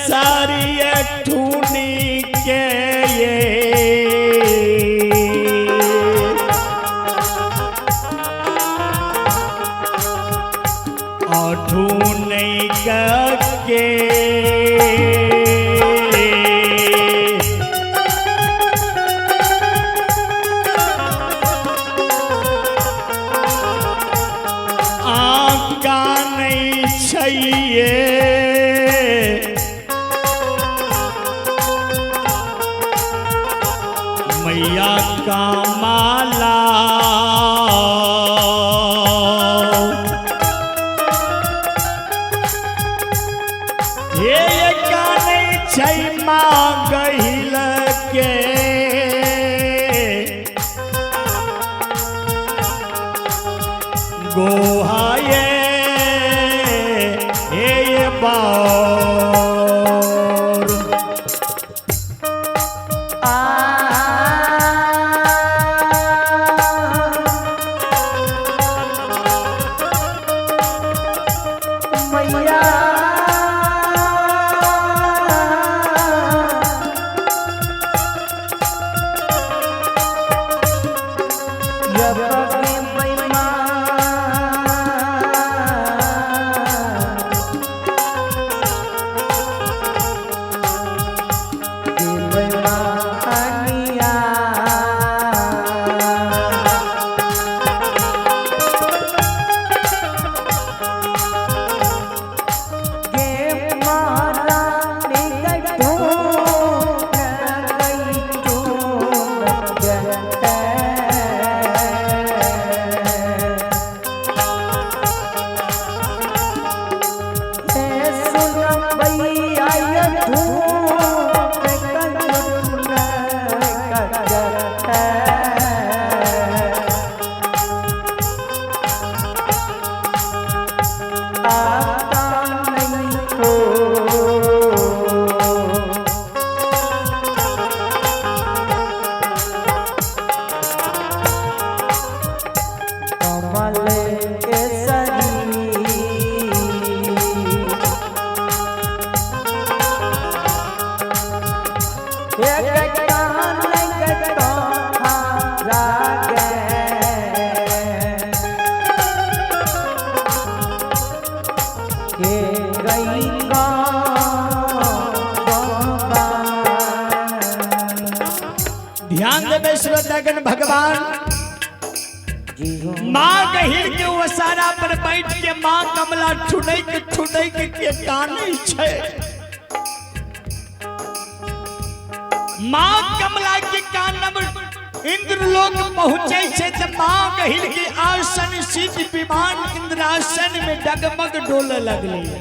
सारी ठूनी के ये ठूनी के आका नहीं चाहिए मैया का माला ये का नहीं छै माँ गहिल के गोहाए ये बार मैया ध्यान देवे श्रोतागण भगवान माँ गहिर के वसारा पर बैठ के माँ कमला ठुनैक के कानै छै। माँ कमला के कानब इंद्रलोक पहुँचे छे त माँ गहिर के आसन सिद्ध विमान इंद्रासन में डगमग डोले लगले।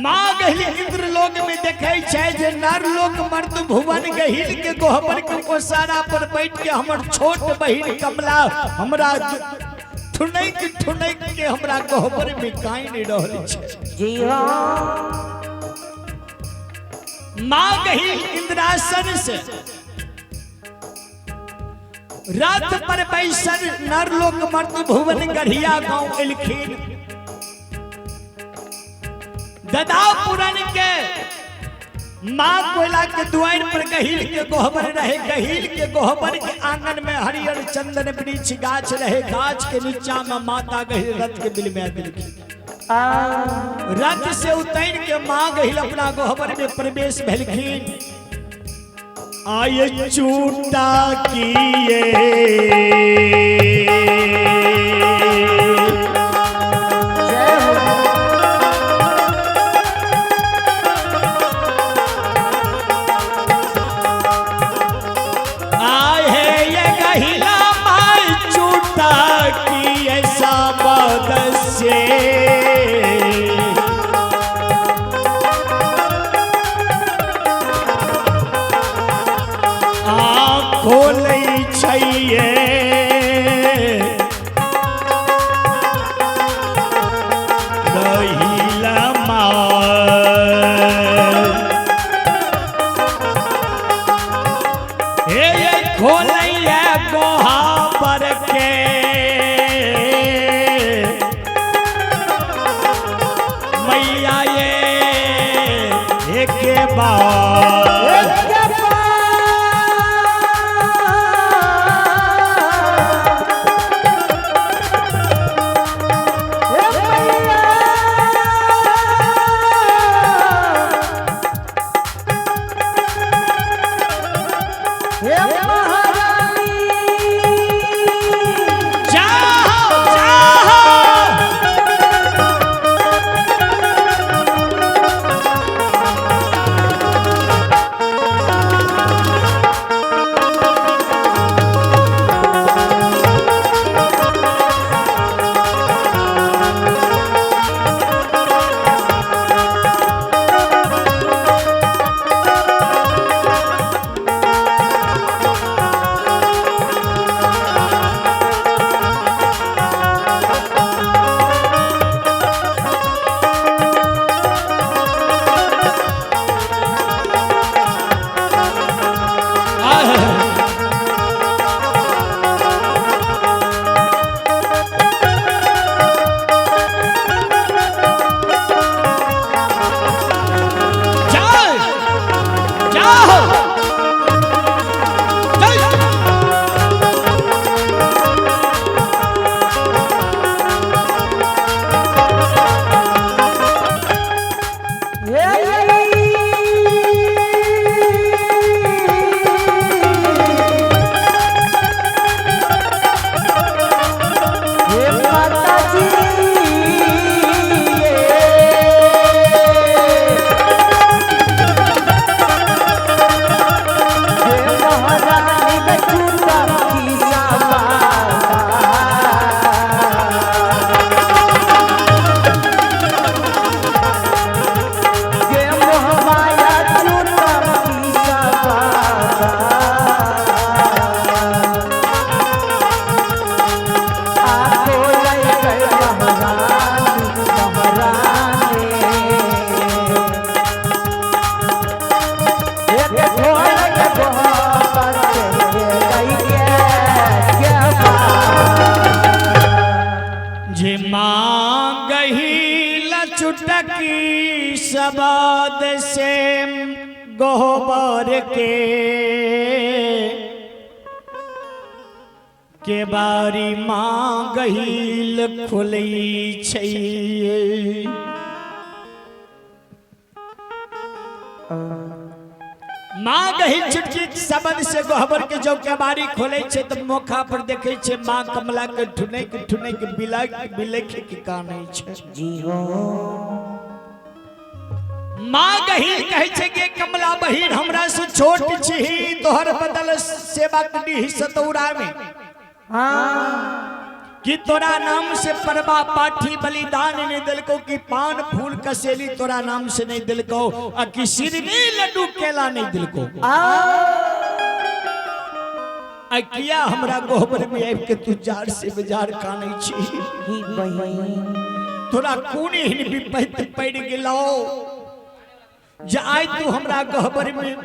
माँ गहिल इंद्रलोक में देखे छे जे नरलोक मर्द भुवन गहिल के गोहबर के ओसारा पर बैठ के हमर छोट बहिन कमला हमरा ठुनैक के हमरा गोहबर में काइन रहल छे। जी हां माँ गहिल इंद्रासन से रात पर बैसल नरलोक मर्द भुवन गढ़िया गांव एलखिन। ददा पुरन के माँ कोयला के द्वार पर गहिल के गोहबर रहे। गहिल के गोहबर के आंगन में हरियर चंदन वृक्ष गाछ रहे। गाछ के नीचा में माता गहिल रथ के बिल में दिलखिन। रथ से उतर के माँ गहिल अपना गोहबर में प्रवेश भेलखिन। आये चूटा किए खोलै छैये गहिला हे खोलै गोहाबर के मैया ये चुटकी शब्द से गोबर के बारी माँ गहिल खुली छैये। माँ गहिल चुटकी शब्द से गोबर के जो के बारी खोले छे तो मोखा पर देखे छे माँ कमला के ठुने के बिलख के काने छे। जी हो माँ गहिल कहे छे के कमला बहिन हमरा से छोट छी तोहर बदल सेवा करी सतौरा में। हाँ कि तोरा नाम से परबा पाठी बलिदान नहीं दिलको कि पान फूल कसेली तोरा नाम से नहीं दिलको और कि सिर में लड्डू केला नहीं दिलको। किया हमरा गोबर में आब के तू जार से बाजार काने छी तोरा कोने हिन विपैत पड़ गेलो जे आइ तू हमरा गोबर में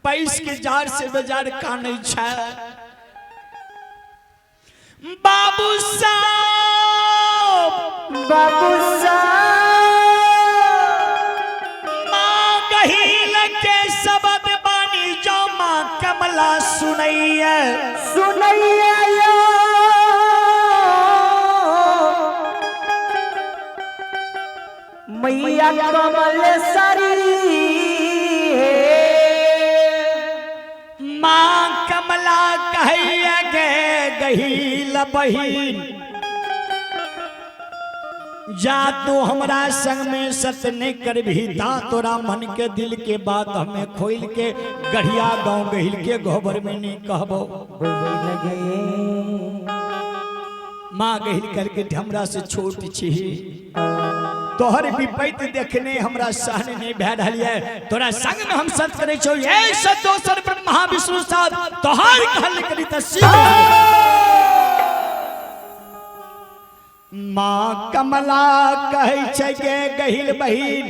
पैस के जार से बाजार काने छ। बाबू साहब माँ गहिल के शब्द बानी जो माँ कमला सुनैया मैया कमलेश्वरी माँ कमला कहिया गे गहिल बहिन जा तू हमरा संग में सत्य नहीं कर भी ता तोरा मन के दिल के बात हमें खोल के गढ़िया गांव गहिल के गोबर में नहीं कहबो। माँ गहिल करके हमरा से छोट छी तोहर विपैत देखने हमरा सहने नहीं भै रहल है तोरा संग में हम सत करे छौ ये सतो सर ब्रह्मा विष्णु साथ तोहर कहल करी त माँ कमला कहै छै के गहिल बहिन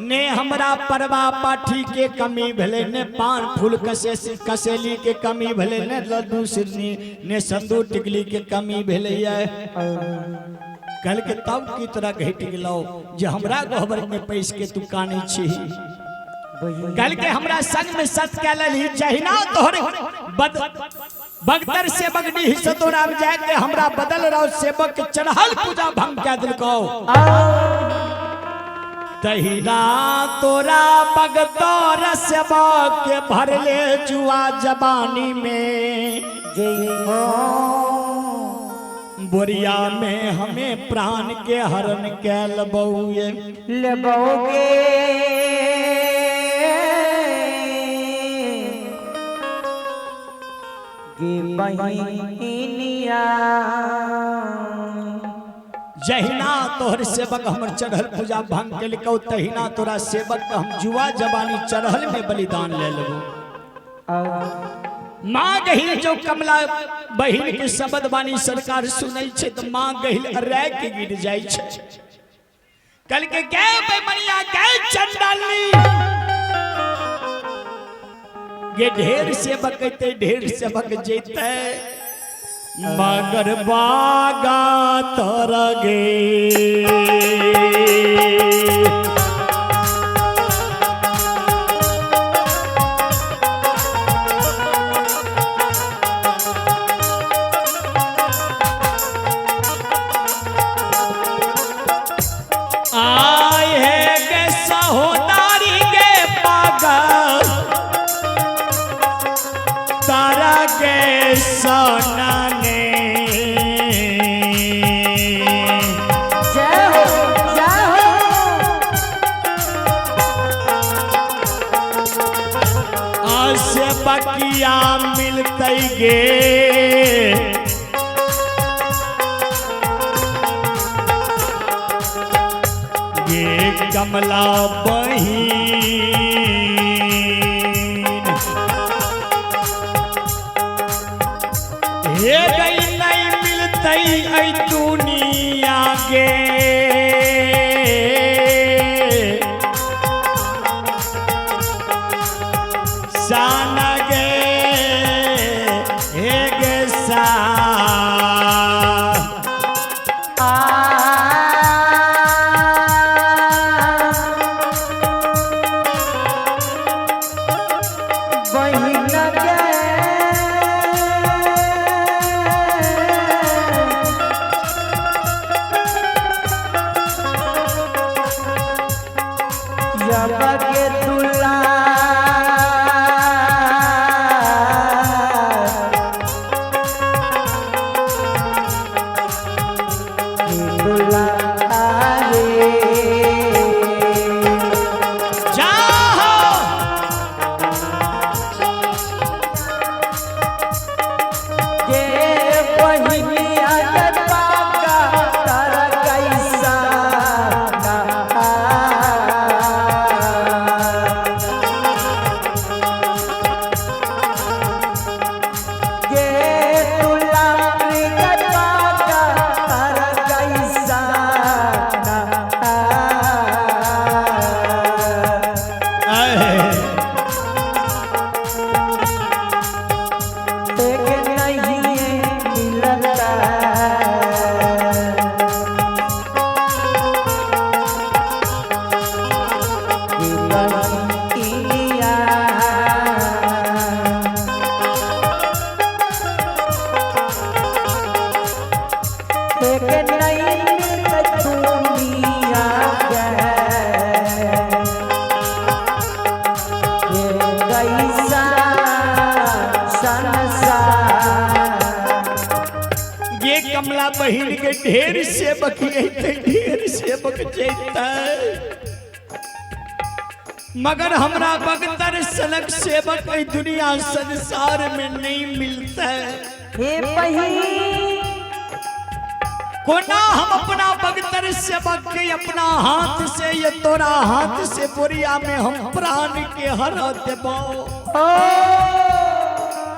ने हमरा परवा पाठी के कमी भेले ने पान फूल कसेली के कमी भेले ने लड्डू सिरनी ने संदूर टिकली के कमी भेले कल के तब की तरह घट गेलो जे हमरा गोबर में पैस के तू कानी छी कल के हमरा संग में सत कह लली जहिना तोहरे बगतर सेवक नी सतोराम जाए के हमरा बदल रहो सेवक के चढ़ल पूजा भंग कह दिलको तहिना तोरा बगतर सेवक के भरले जुआ जवानी में बोरिया में हमें प्राण के हरण के लबौए लेबोगे बहिनिया जहिना तोहर सेवक हमर चढ़ल पूजा भंग के लिखो तहिना तोरा सेवक के हम जुआ जवानी चढ़ल में बलिदान ले लेबो माँ गहिल जो कमला बहिन के शब्द बानी सरकार सुनै छे तो माँ गहिल रह के गिर जाय छे कल के गए बेमनिया गए चंडाली ये ढेर सेवक ते ढेर सेवक जेते मगर बागा तरगे आए है के सहोदारी के बागा तारा के सोना ने आसे बकिया मिलते गे ये कमला बहिन ये गई नहीं मिलते ऐ दुनिया के सान गे हे गे सा कमला बहिन के ढेर सेवक ढेर सेवक जेता मगर हमरा बगतर सनक सेवक दुनिया संसार में नहीं मिलता हे बहिन कोना हम अपना बगतर सेवक के अपना हाथ से ये तोरा हाथ से बोरिया में हम प्राण के हरा देबो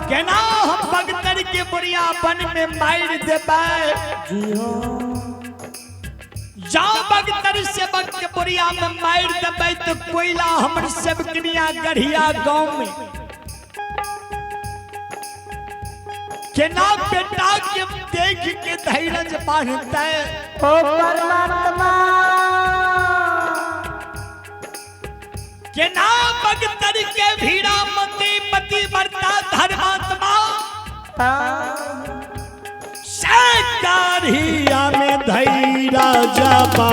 केना हम बगतर के बोरिया बन में मार देबै जाओ बगतर सेवक के बोरिया में मार देबै तो कोयला हमर सेवकनिया गढ़िया गांव में केना बेटा के देख के धैर्य बांधता है ओ परमात्मा केना भगतर के भीड़ा मती पति वर्ता धर्मात्मा सरकारिया में धैर्य जपा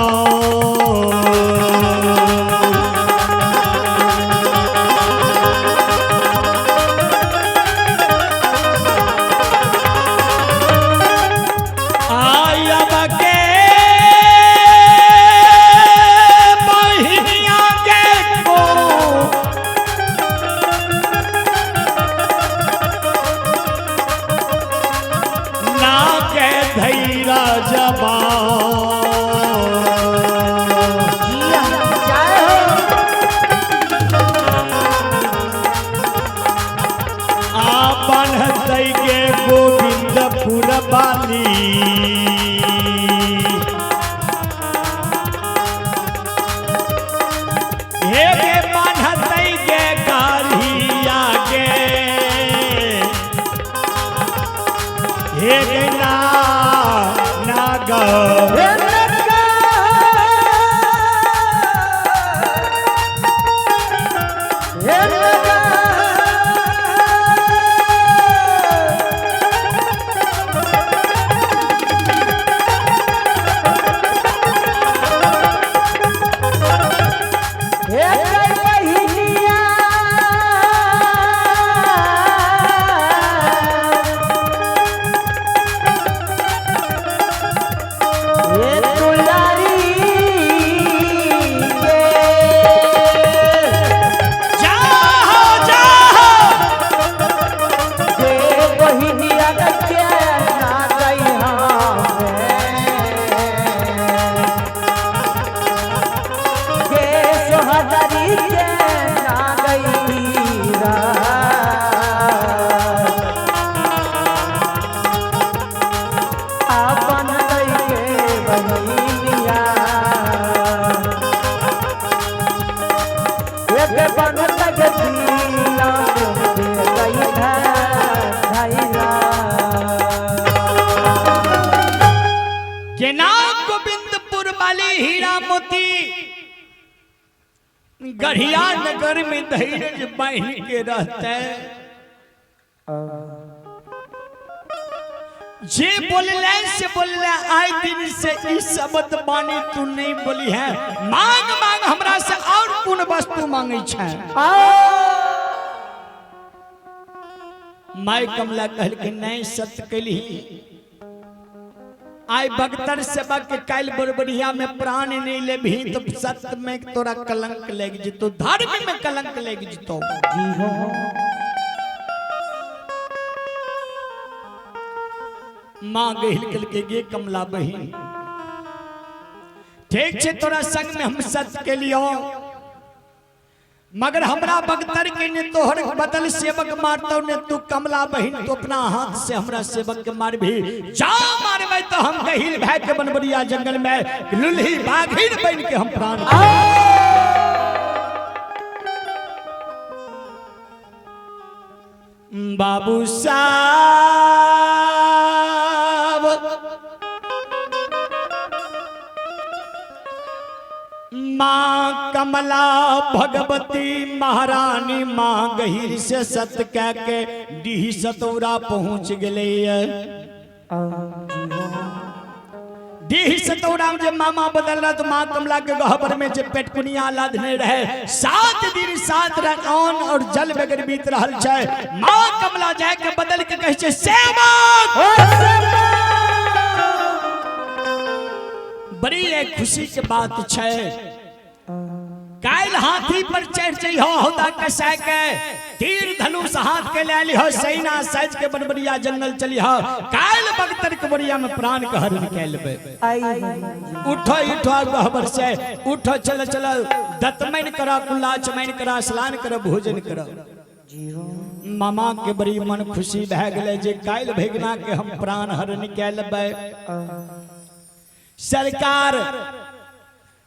गोविंदपुर वाली हे गे बान्हतै गे गालिया गे हे गे नाग गोविंदपुर वाली हीरा मोती गढ़िया नगर में धैर्य बांध के रहते जे बोलले से बोलले आए दिन से इस शब्द बानी तू नहीं बोली है मांग मांग हमरा से और कौन वस्तु मांगे छे माय कमला कहल के नहीं सत्य कली आई बगतर सेवा के काल बड़बड़िया में प्राण नहीं ले भी तो सत्य में तोरा कलंक लग जितो धर्म में कलंक लग जितो मां गहिल कल के गे कमला बहिन ठीक छे तोरा संग में हम सत्य के लियो मगर हमरा बगतर के ने तोहर बदल सेवक मारतो ने तू कमला बहिन तो अपना हाथ से हमरा सेवक के मार भी जा मारबे तो हम गहिल भाग के बनबरिया जंगल में लुल्ही बाघिन बन के हम प्राण बाबू साहब माँ कमला भगवती महारानी माँ गहिर से सत्य कह के डीह सतौरा पहुंच गए डीह सतौरा में जब मामा बदल रहा तो माँ कमला के गहबर में जब पेटकुनिया लादने रहे 7 दिन 7 रात अन्न और जल बगैर बीत रहल छे माँ कमला जाके बदल के कहे छे सेवक बड़ी एक खुशी के बात छे काल हाथी पर चढ़ जइहो होता कसाय के तीर धनुष हाथ के ले लिहो सैना सज के बनबरिया जंगल चलिहो काल बगतर के बरिया में प्राण के हर निकाल लेबे उठो उठो गहबर से उठो चल चल दतमैन करा कुलाचमैन करा स्नान करा भोजन करा मामा के बड़ी मन खुशी भए गेले जे काल भेगना के हम प्राण हर निकाल लेबे सरकार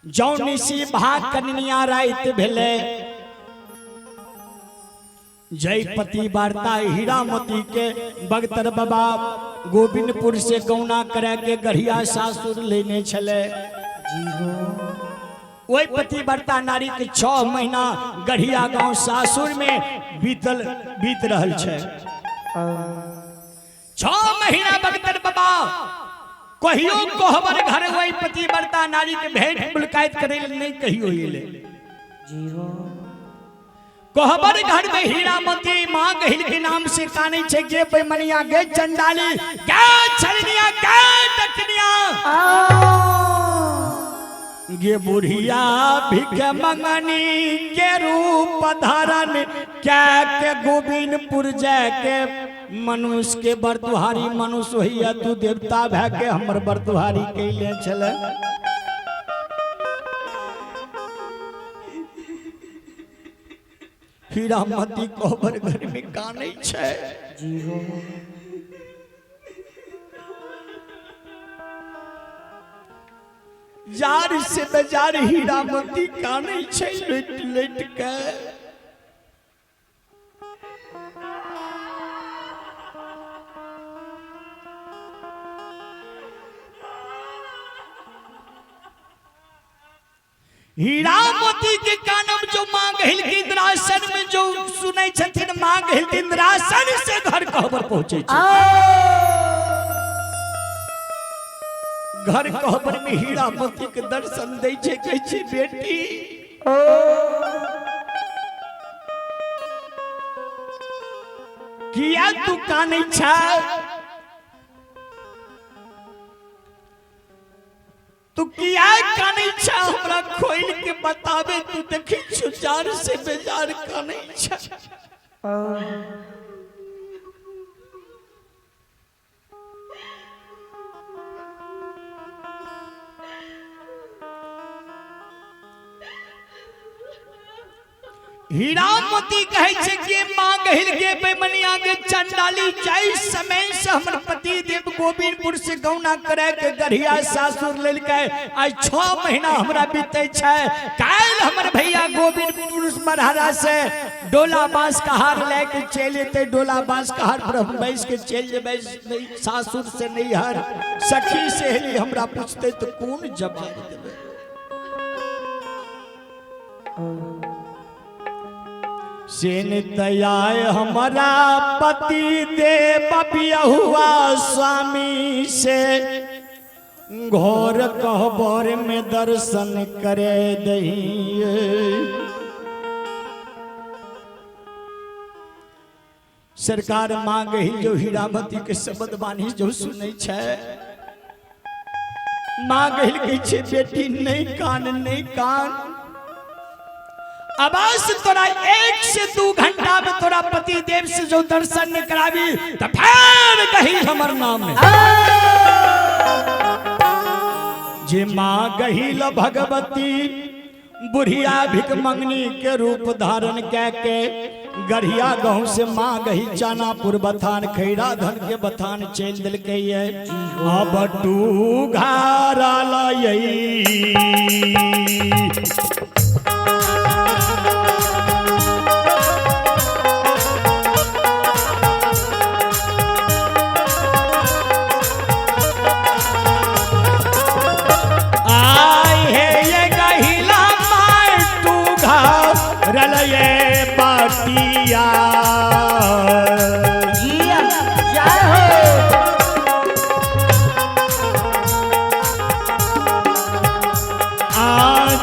जौनिसी भाग कन्या रात भेले जयपति वार्ता हीरामती के बगतर बाबा गोविंदपुर से गौना करे के गढ़िया सासुर लेने छले। वही पति वार्ता नारी के 6 महीना गढ़िया गांव सासुर में बीत रहल छे। 6 महीना बगतर बाबा कहियो कोहबर घर वही पति वार्ता नारी के भेंट मुलाकात करे नहीं कहियो ले। कोहबर घर में हीरामती मां गहिल के नाम से काने छे गे बेमनिया गे चंडाली गे छलनिया गे टकनिया गे बुढ़िया भिख मंगनी के रूप धारण क्या के गोविंदपुर जाके मनुष्य के बरतुहारी मनुष्य होइया तू देवता भै के हमर बरतुहारी कैले छले। हीरामती कोहबर घर में काने छे। जार से बेजार हीरामती काने छे लेट लेट के। हीरामती के कानम जो मां गहिल के इंद्रासन में जो सुनै छथिन मां गहिल के इंद्रासन से घर कहबर पहुंचे छे। घर कहबर में हीरामती के दर्शन दै छे कहै छे बेटी किया तू कानै छ। तू किया कानै छ हमरा खोल के बताबे तू देखी छुचार से बेजार कानै छ। हीरामती कहे छे कि मां गहिल के बेमनिया के चंडाली जाई समय से हमर पति देव गोविंदपुर से गौना करे के गढ़िया सासुर लेल के आज 6 महीना हमरा बीते छे। काल हमर भैया गोविंदपुर मरहरा से डोला बांस कहार लेके चले ते डोला बांस कहार पर हम बैस के चल जेबै सासुर से नैहर सखी सहेली हमरा पूछते तो कौन जवाब देबै। सेन तयाय हमारा पति देव बिहुआ स्वामी से घोर कहबर में दर्शन करे दहिए। सरकार मांग ही जो हीरामती के शब्द बानी जो सुनै छे मांग ही कहे छे बेटी नहीं कान नहीं कान। आवाज तोरा 1 से 2 घंटा में तोरा पति देव से जो दर्शन न करावी तो फिर कही हमर नाम में जे मां गहिल भगवती बुढ़िया भिक मंगनी के रूप धारण के गढ़िया गांव से मां गही चानापुर बथान खैरा धन के बथान चल दिल के अब तू घारा लई। रलये बाटिया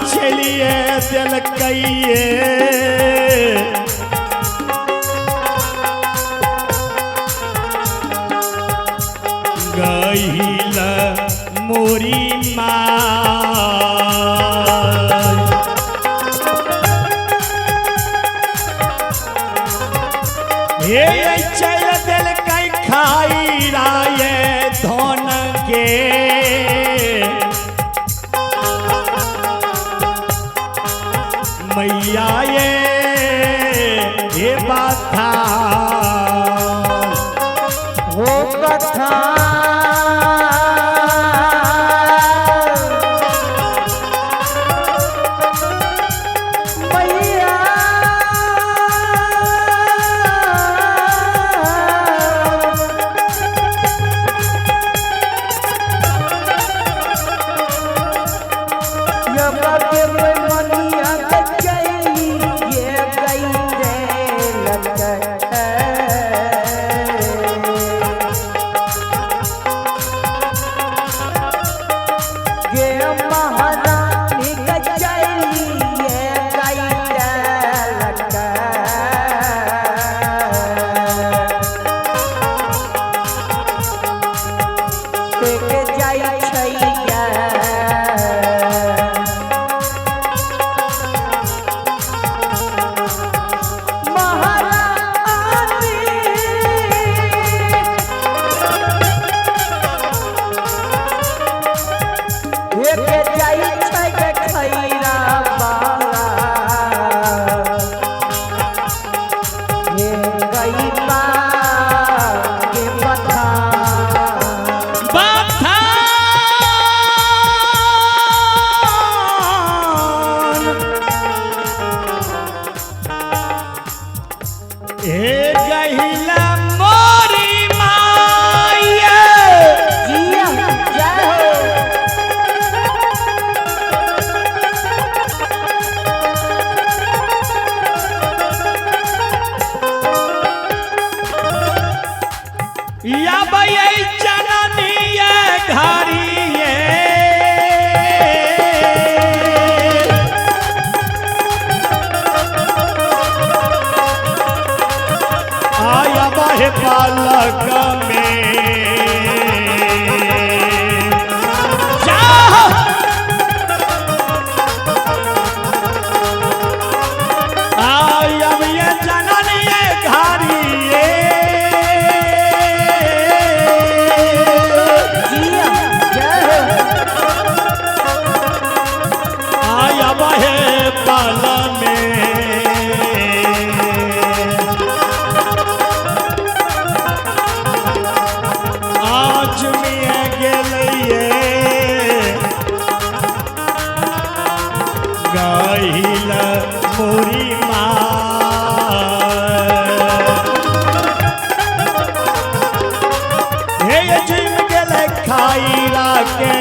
चलिए दिल कहिए गहिल मोरी माँ चल दिल कई खाई राये धन के मैया ये बात था हो कथा मैया गई पार के पठान ए गहिला मोरी माया जिया जय हो या भई जननी घरी आया बाहे पालक में जाओ आया ये जननी घरी जिया जय हो आया बाहे पाल में आज मिया गेलिए गहिला मोरी हे जिम गेले खाई राके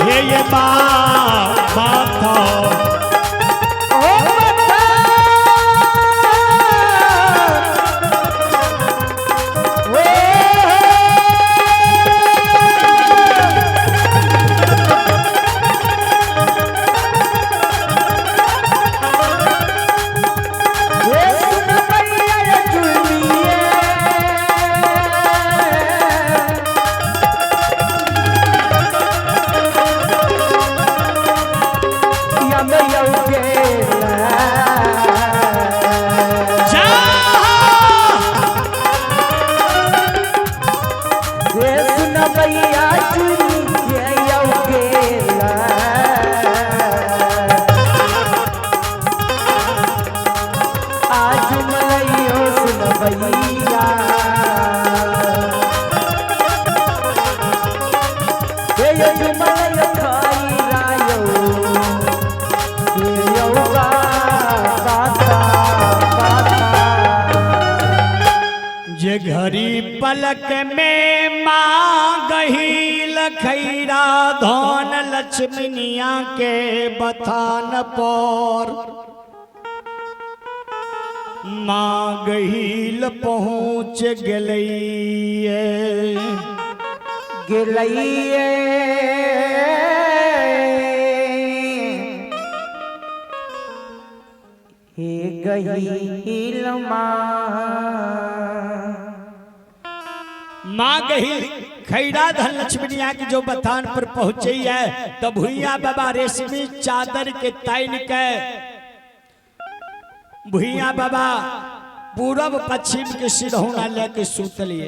हे ये माथा ओ जे घरी पलक में माँ गही लखैरा धन लक्ष्मनिया के बथान पर माँ गहील पहुँच गलैये हे गहील माँ गही खैरा धन लक्ष्मनिया की जो बथान पर पहुंची है तो भुइया बाबा रेशमी चादर के ताइन के भुइया बाबा पूरब पश्चिम के सिरहुना लेके सूतलिए।